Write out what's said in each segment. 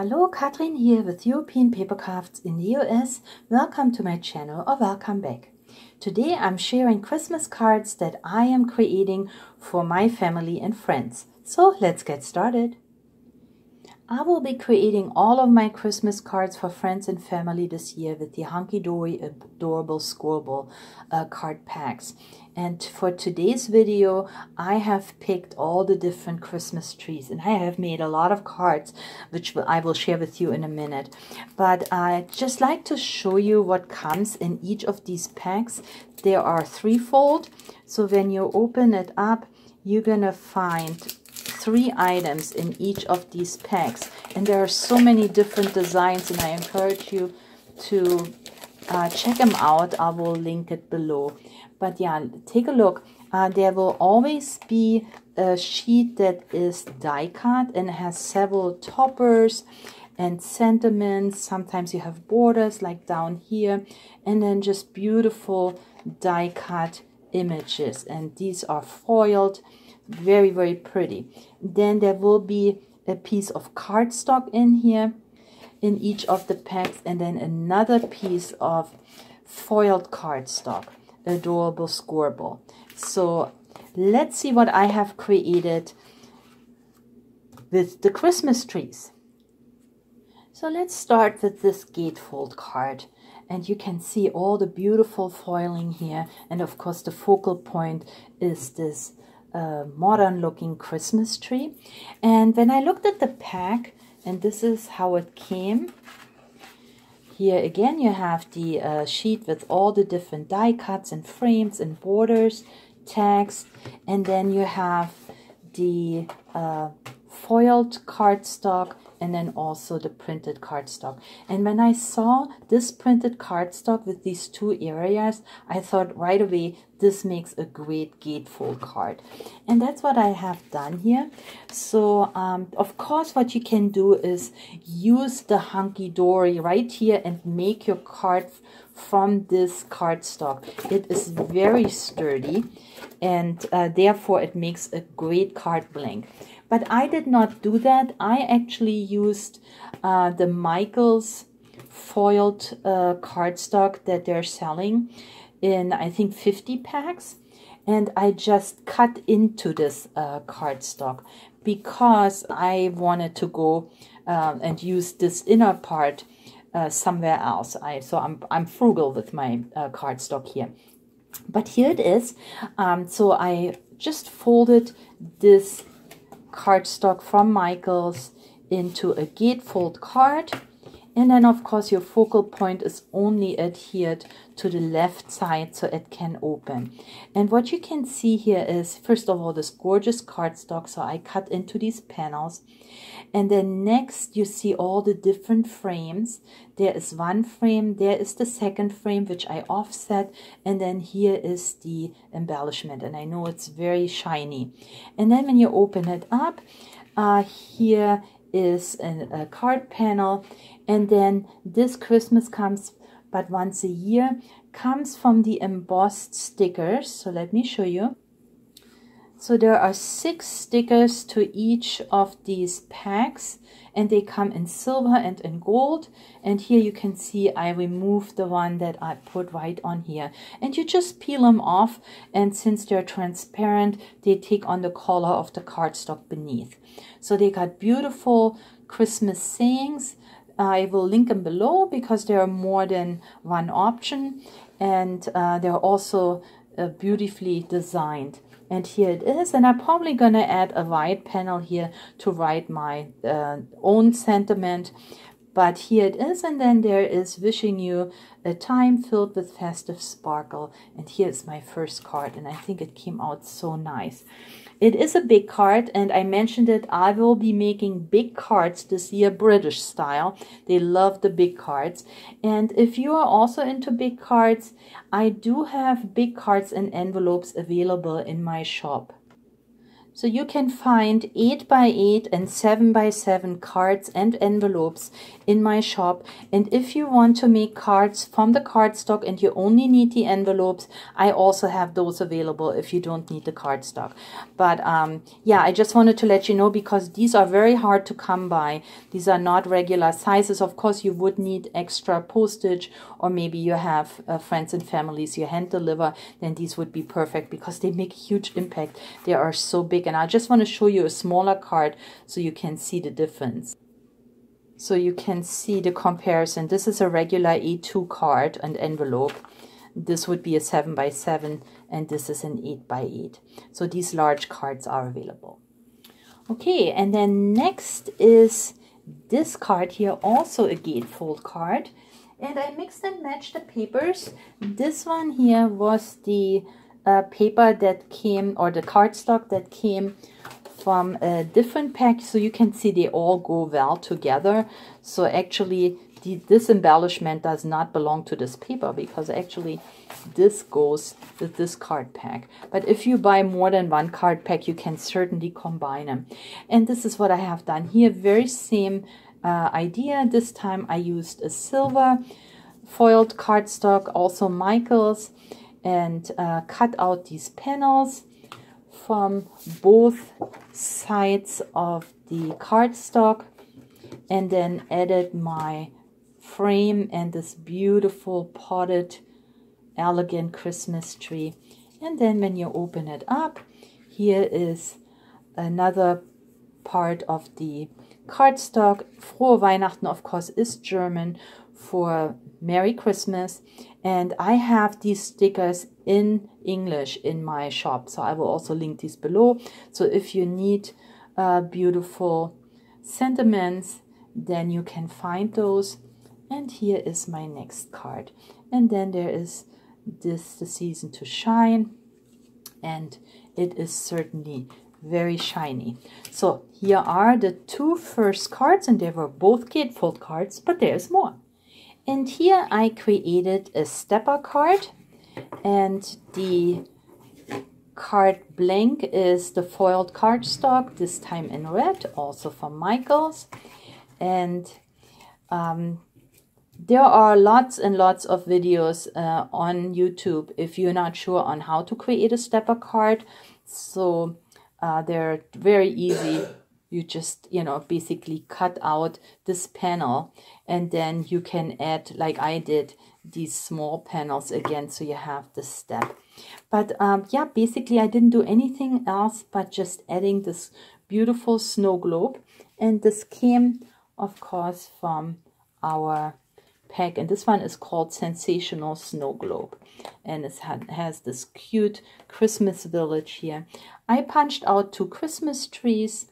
Hello, Katrin here with European Paper Crafts in the US. Welcome to my channel or welcome back. Today I'm sharing Christmas cards that I am creating for my family and friends. So let's get started. I will be creating all of my Christmas cards for friends and family this year with the Hunkydory adorable-scorable card packs. And for today's video, I have picked all the different Christmas trees, and I have made a lot of cards, which I will share with you in a minute. But I just like to show you what comes in each of these packs. There are threefold, so when you open it up, you're gonna find 3 items in each of these packs, and there are so many different designs, and I encourage you to check them out. I will link it below. But yeah, take a look. There will always be a sheet that is die cut and has several toppers and sentiments. Sometimes you have borders like down here, and then just beautiful die cut images, and these are foiled. Very, very pretty. Then there will be a piece of cardstock in here in each of the packs, and then another piece of foiled cardstock, adorable-scorable. So let's see what I have created with the Christmas trees. So let's start with this gatefold card, and you can see all the beautiful foiling here, and of course the focal point is this modern looking Christmas tree. And when I looked at the pack, and this is how it came, here again you have the sheet with all the different die cuts and frames and borders, tags, and then you have the foiled cardstock, and then also the printed cardstock. And when I saw this printed cardstock with these 2 areas, I thought right away, this makes a great gatefold card. And that's what I have done here. So of course what you can do is use the Hunkydory right here and make your card from this cardstock. It is very sturdy, and therefore it makes a great card blank. But I did not do that. I actually used the Michaels foiled cardstock that they're selling in, I think, 50 packs. And I just cut into this cardstock because I wanted to go and use this inner part somewhere else. So I'm frugal with my cardstock here. But here it is. So I just folded this cardstock from Michaels into a gatefold card, and then of course your focal point is only adhered to the left side so it can open. And what you can see here is, first of all, this gorgeous cardstock, so I cut into these panels, and then next you see all the different frames. There is one frame, there is the second frame which I offset, and then here is the embellishment, and I know it's very shiny. And then when you open it up, here is a card panel, and then this Christmas comes but once a year, comes from the embossed stickers. So let me show you. So there are 6 stickers to each of these packs, and they come in silver and in gold. And here you can see I removed the one that I put right on here. And you just peel them off, and since they're transparent, they take on the color of the cardstock beneath. So they got beautiful Christmas sayings. I will link them below because there are more than one option, and they're also beautifully designed. And here it is, and I'm probably gonna add a white panel here to write my own sentiment. But here it is, and then there is wishing you a time filled with festive sparkle. And here's my first card, and I think it came out so nice. It is a big card, and I mentioned it, I will be making big cards this year, British style. They love the big cards. And if you are also into big cards, I do have big cards and envelopes available in my shop. So you can find 8 by 8 and 7 by 7 cards and envelopes in my shop. And if you want to make cards from the cardstock and you only need the envelopes, I also have those available if you don't need the cardstock. But yeah, I just wanted to let you know, because these are very hard to come by. These are not regular sizes. Of course, you would need extra postage, or maybe you have friends and families you hand deliver, then these would be perfect because they make a huge impact. They are so big. And I just want to show you a smaller card so you can see the difference. So you can see the comparison. This is a regular A2 card and envelope. This would be a 7 by 7 and this is an 8 by 8. So these large cards are available. Okay, and then next is this card here, also a gatefold card. And I mixed and matched the papers. This one here was the paper that came, or the cardstock that came from a different pack. So you can see they all go well together. So actually this embellishment does not belong to this paper, because actually this goes with this card pack. But if you buy more than one card pack, you can certainly combine them. And this is what I have done here. Very same idea. This time I used a silver foiled cardstock, also Michael's, and cut out these panels from both sides of the cardstock, and then added my frame and this beautiful potted elegant Christmas tree. And then when you open it up, here is another part of the cardstock. Frohe Weihnachten, of course, is German for Merry Christmas. And I have these stickers in English in my shop, so I will also link these below. So if you need beautiful sentiments, then you can find those. And here is my next card. And then there is this, the season to shine, and it is certainly very shiny. So here are the two first cards, and they were both gatefold cards, but there's more. And here I created a stepper card, and the card blank is the foiled cardstock, this time in red, also from Michael's. And there are lots and lots of videos on YouTube if you're not sure on how to create a stepper card. So they're very easy. You just, basically cut out this panel, and then you can add, like I did, these small panels again, so you have the step. But yeah, basically I didn't do anything else but just adding this beautiful snow globe. And this came, of course, from our pack, and this one is called Sensational Snow Globe, and it has this cute Christmas village here. I punched out 2 Christmas trees,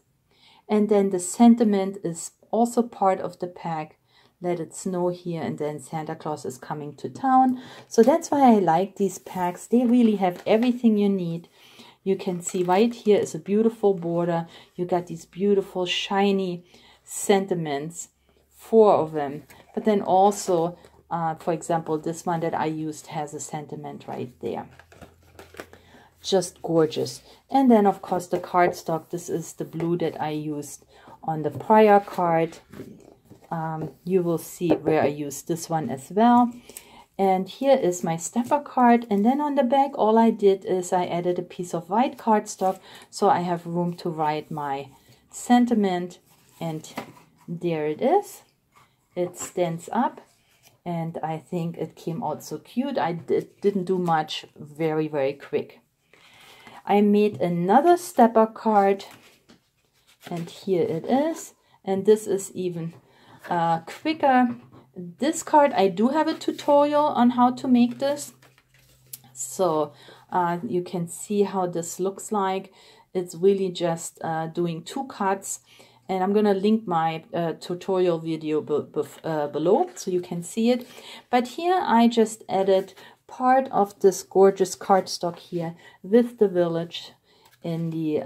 and then the sentiment is also part of the pack. Let it snow here, and then Santa Claus is coming to town. So that's why I like these packs. They really have everything you need. You can see right here is a beautiful border. You got these beautiful shiny sentiments, 4 of them. But then also, for example, this one that I used has a sentiment right there. Just gorgeous. And then, of course, the cardstock. This is the blue that I used on the prior card. You will see where I used this one as well. And here is my stepper card. And then on the back, all I did is I added a piece of white cardstock, so I have room to write my sentiment. And there it is. It stands up, and I think it came out so cute. I didn't do much, very, very quick. I made another stepper card, and here it is. And this is even quicker. This card, I do have a tutorial on how to make this. So you can see how this looks like. It's really just doing 2 cuts. And I'm going to link my tutorial video below so you can see it. But here I just added part of this gorgeous cardstock here with the village in the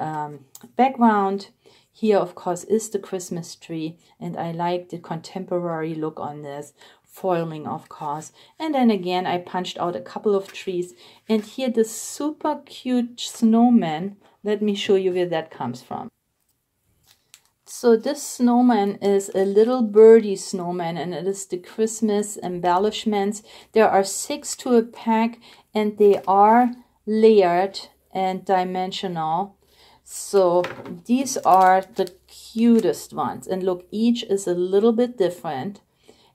background. Here, of course, is the Christmas tree. And I like the contemporary look on this foiling, of course. And then again, I punched out a couple of trees. And here the super cute snowman. Let me show you where that comes from. So this snowman is a little birdie snowman, and it is the Christmas embellishments. There are 6 to a pack, and they are layered and dimensional. So these are the cutest ones. And look, each is a little bit different.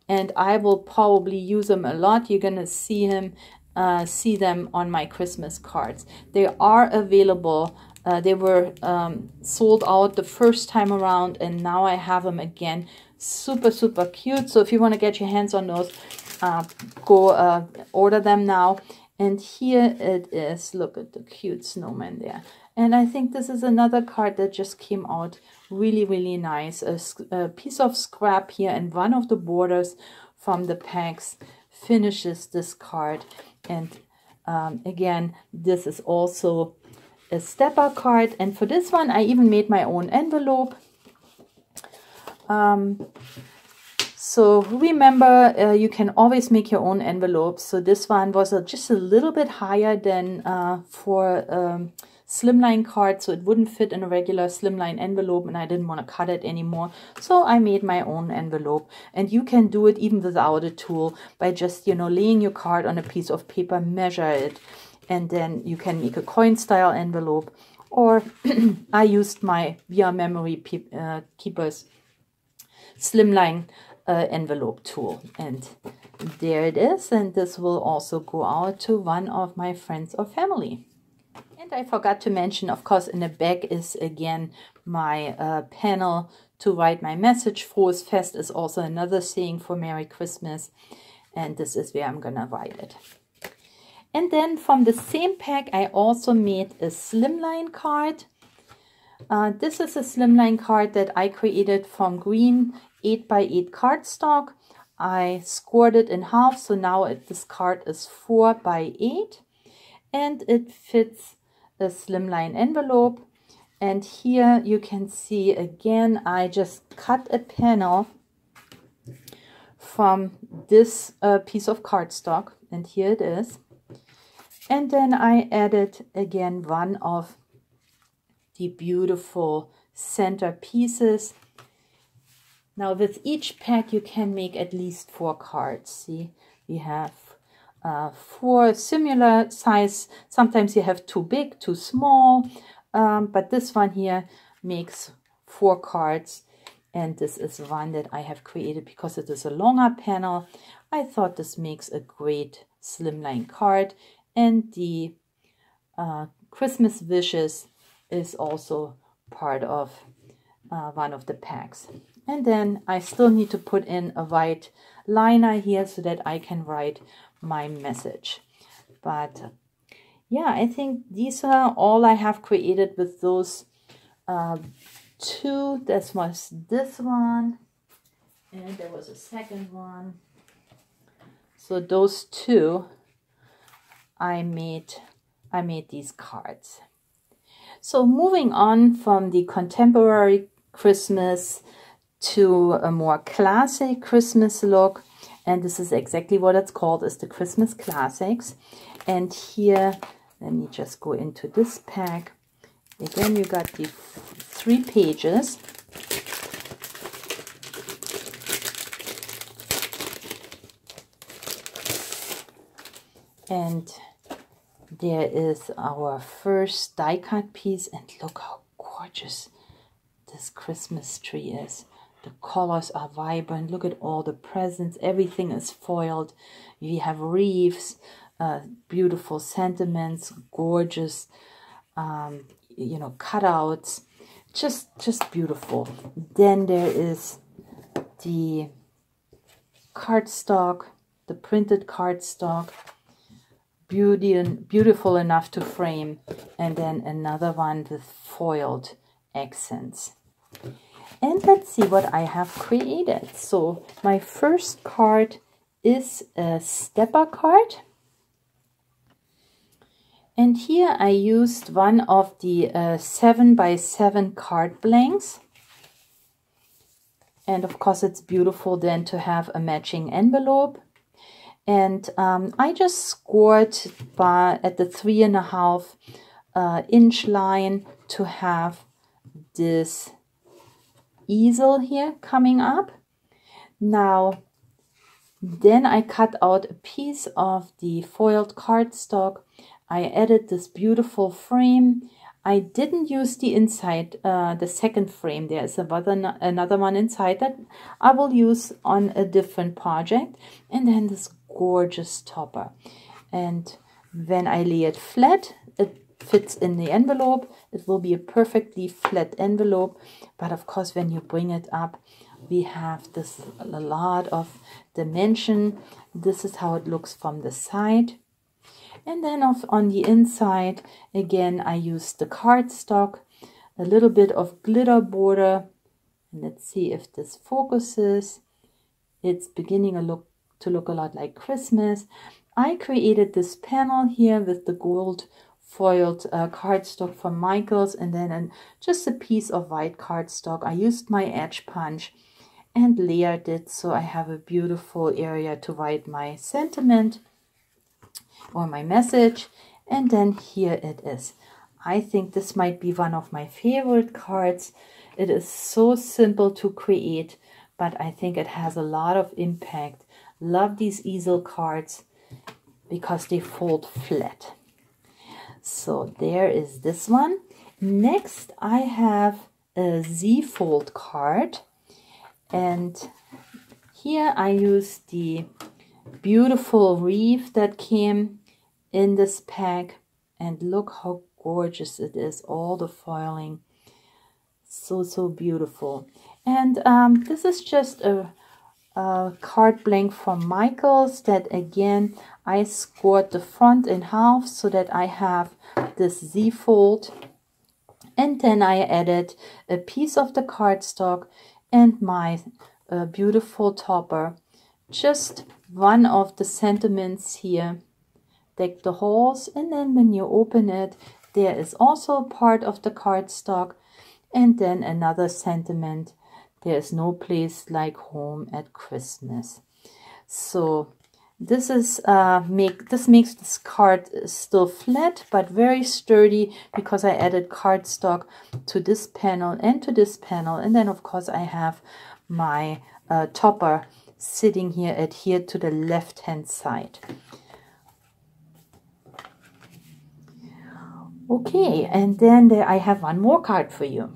And I will probably use them a lot. You're going to see them on my Christmas cards. They are available. They were sold out the first time around, and now I have them again. Super, super cute. So if you want to get your hands on those, go order them now. And here it is. Look at the cute snowman there. And I think this is another card that just came out really, really nice. A piece of scrap here, and one of the borders from the packs finishes this card. And again, this is also a stepper card. And for this one, I even made my own envelope. So remember, you can always make your own envelopes. So this one was just a little bit higher than for slimline card, so it wouldn't fit in a regular slimline envelope, and I didn't want to cut it anymore. So I made my own envelope, and you can do it even without a tool by just, you know, laying your card on a piece of paper, measure it, and then you can make a coin style envelope. Or I used my VR Memory Keepers slimline envelope tool, and there it is. And this will also go out to one of my friends or family. And I forgot to mention, of course, in the back is again my panel to write my message. Frohes Fest is also another saying for Merry Christmas, and this is where I'm gonna write it. And then from the same pack, I also made a slimline card. This is a slimline card that I created from green 8x8 cardstock. I scored it in half, so now this card is 4x8, and it fits a slimline envelope. And here you can see again, I just cut a panel from this piece of cardstock, and here it is. And then I added again one of the beautiful center pieces. Now with each pack you can make at least 4 cards. See, we have 4 similar size. Sometimes you have too big, too small, but this one here makes 4 cards, and this is one that I have created because it is a longer panel. I thought this makes a great slimline card. And the Christmas wishes is also part of one of the packs. And then I still need to put in a white liner here so that I can write my message. But yeah, I think these are all I have created with those 2. This was this one, and there was a second one. So those 2, I made these cards. So moving on from the contemporary Christmas to a more classic Christmas look, and this is exactly what it's called, is the Christmas Classics. And here, let me just go into this pack. Again, you got the 3 pages. And there is our first die cut piece, and look how gorgeous this Christmas tree is. The colors are vibrant. Look at all the presents. Everything is foiled. We have wreaths, beautiful sentiments, gorgeous, you know, cutouts. Just beautiful. Then there is the cardstock, the printed cardstock. Beautiful enough to frame, and then another one with foiled accents. And let's see what I have created. So my first card is a stepper card, and here I used one of the 7x7 card blanks, And of course, it's beautiful then to have a matching envelope. And I just scored at the 3.5 inch line to have this easel here coming up. Now, then I cut out a piece of the foiled cardstock. I added this beautiful frame. I didn't use the inside, the second frame. There's another one inside that I will use on a different project. And then this gorgeous topper. And when I lay it flat, it fits in the envelope. It will be a perfectly flat envelope. But of course, when you bring it up, we have this a lot of dimension. This is how it looks from the side. And then on the inside, again, I used the cardstock, a little bit of glitter border. And let's see if this focuses. It's beginning to look a lot like Christmas. I created this panel here with the gold foiled cardstock from Michaels, and then just a piece of white cardstock. I used my edge punch and layered it so I have a beautiful area to write my sentiment or my message. And then here it is. I think this might be one of my favorite cards. It is so simple to create, but I think it has a lot of impact. Love these easel cards because they fold flat. So there is this one. Next I have a Z-fold card, and here I use the beautiful wreath that came in this pack, and look how gorgeous it is, all the foiling, so beautiful. And this is just a card blank from Michaels that again I scored the front in half so that I have this Z fold, and then I added a piece of the cardstock and my beautiful topper, just one of the sentiments here, deck the halls, and then when you open it, there is also part of the cardstock, and then another sentiment, there is no place like home at Christmas. So this is this makes this card still flat but very sturdy because I added cardstock to this panel and to this panel, and then of course I have my topper sitting here adhered to the left hand side. Okay, and then there I have one more card for you.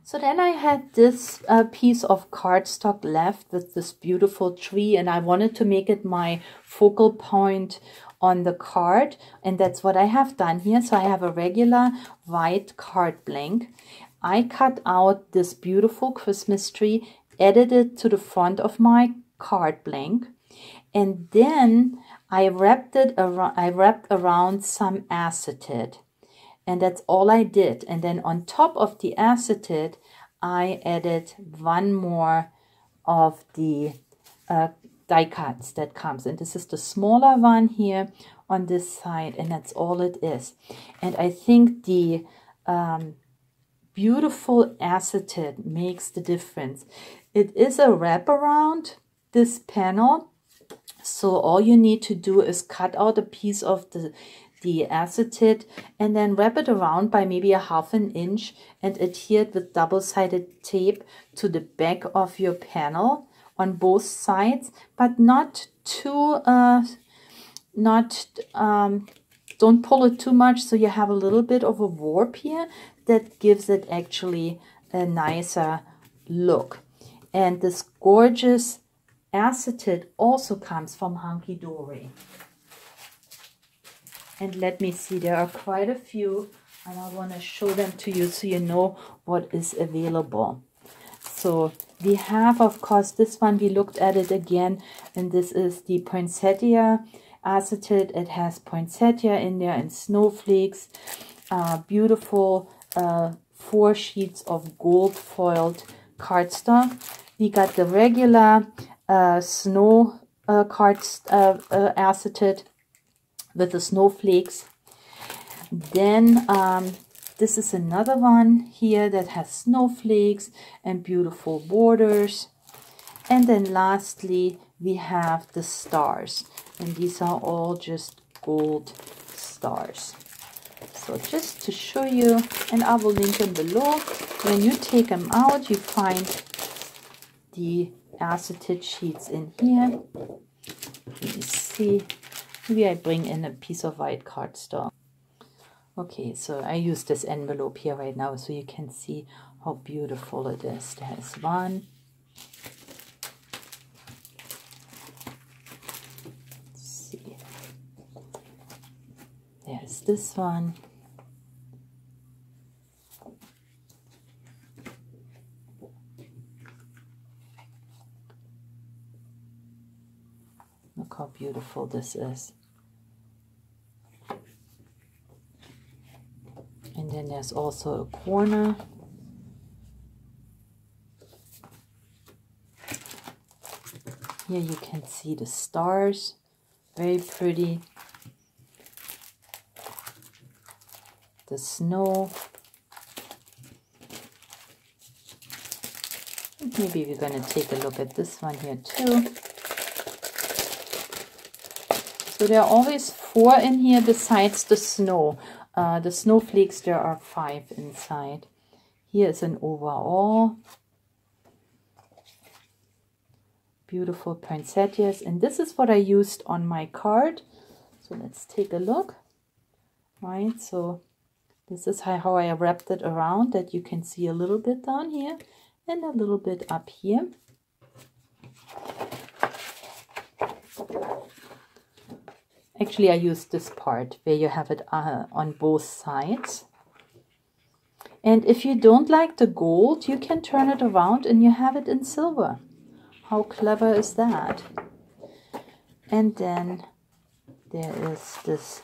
So then I had this piece of cardstock left with this beautiful tree, and I wanted to make it my focal point on the card, and that's what I have done here. So I have a regular white card blank. I cut out this beautiful Christmas tree, added it to the front of my card blank, and then I wrapped around some acetate. And that's all I did. And then on top of the acetate, I added one more of the die cuts that comes. And this is the smaller one here on this side. And that's all it is. And I think the beautiful acetate makes the difference. It is a wraparound, this panel. So all you need to do is cut out a piece of the acetate and then wrap it around by maybe a 1/2 inch and adhere it with double-sided tape to the back of your panel on both sides, but not too don't pull it too much, so you have a little bit of a warp here that gives it actually a nicer look. And this gorgeous acetate also comes from Hunkydory. And let me see, there are quite a few, and I want to show them to you so you know what is available. So we have, of course, this one, we looked at it again, and this is the poinsettia acetate. It has poinsettia in there and snowflakes. Beautiful 4 sheets of gold foiled cardstock. We got the regular snow acetate with the snowflakes. Then This is another one here that has snowflakes and beautiful borders. And then lastly, we have the stars. And these are all just gold stars. So just to show you, and I will link them below. When you take them out, you find the acetate sheets in here. Let me see. Maybe I bring in a piece of white cardstock. Okay, so I use this envelope here right now so you can see how beautiful it is. There's one. Let's see. There's this one. Look how beautiful this is. And then there's also a corner. Here you can see the stars, very pretty. The snow. Maybe we're going to take a look at this one here too. So there are always 4 in here besides the snow. The snowflakes, there are 5 inside. Here is an overall. Beautiful poinsettias. And this is what I used on my card. So let's take a look. Right, so this is how I wrapped it around, that you can see a little bit down here and a little bit up here. Actually, I used this part where you have it on both sides. And if you don't like the gold, you can turn it around and you have it in silver. How clever is that? And then there is this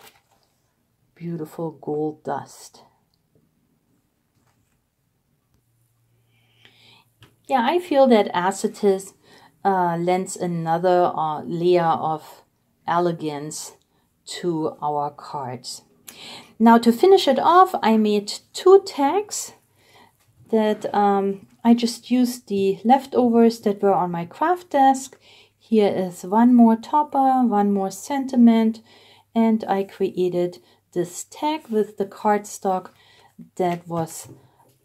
beautiful gold dust. Yeah, I feel that acetate lends another layer of elegance to our cards. Now to finish it off, I made 2 tags that I just used the leftovers that were on my craft desk. Here is one more topper, one more sentiment, and I created this tag with the cardstock that was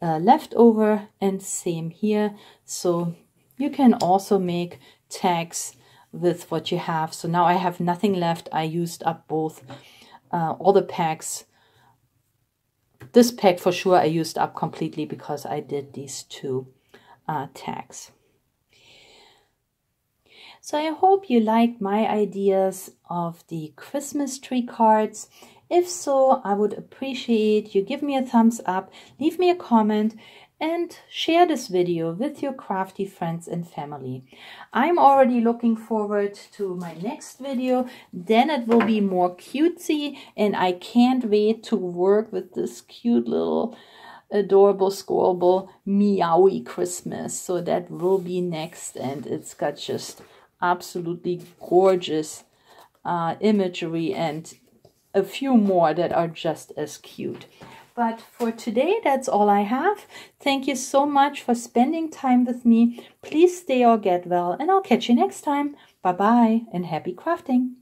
left over, and same here. So you can also make tags with what you have. So now I have nothing left. I used up both all the packs. This pack for sure I used up completely because I did these 2 tags. So I hope you liked my ideas of the Christmas tree cards. If so, I would appreciate you give me a thumbs up, leave me a comment, and share this video with your crafty friends and family. I'm already looking forward to my next video. Then it will be more cutesy, and I can't wait to work with this cute little adorable-scorable meowy Christmas. So that will be next, and it's got just absolutely gorgeous imagery and a few more that are just as cute. But for today, that's all I have. Thank you so much for spending time with me. Please stay or get well, and I'll catch you next time. Bye-bye and happy crafting.